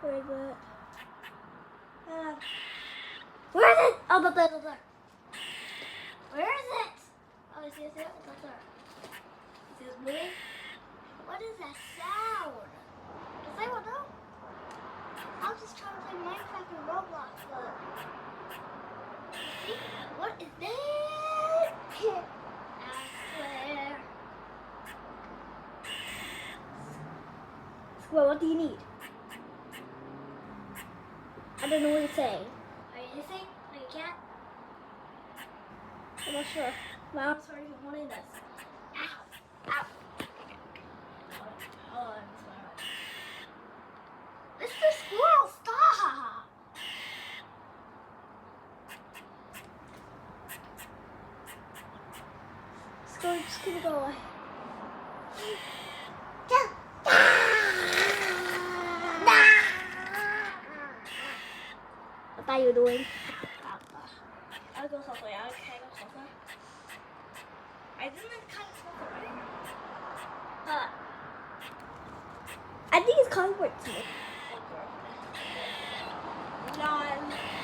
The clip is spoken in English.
Where is it? Where is it? Oh, up there. Where is it? Oh, I see it. It's up there. See this moving? What is that sound? Does anyone know? I was just trying to play Minecraft and Roblox, but see? What is that? I swear. Squirrel, what do you need? I don't know what you're saying. Are you hissing? Are you a cat? I'm not sure. My arms hurt even holding this. Ow! Ow! Oh, Mr. Squirrel, stop! Squirrel, just keep it going. What are you doing? I'll go softly. Can I go closer? I didn't kind of smoke already. I think it's comfort to me.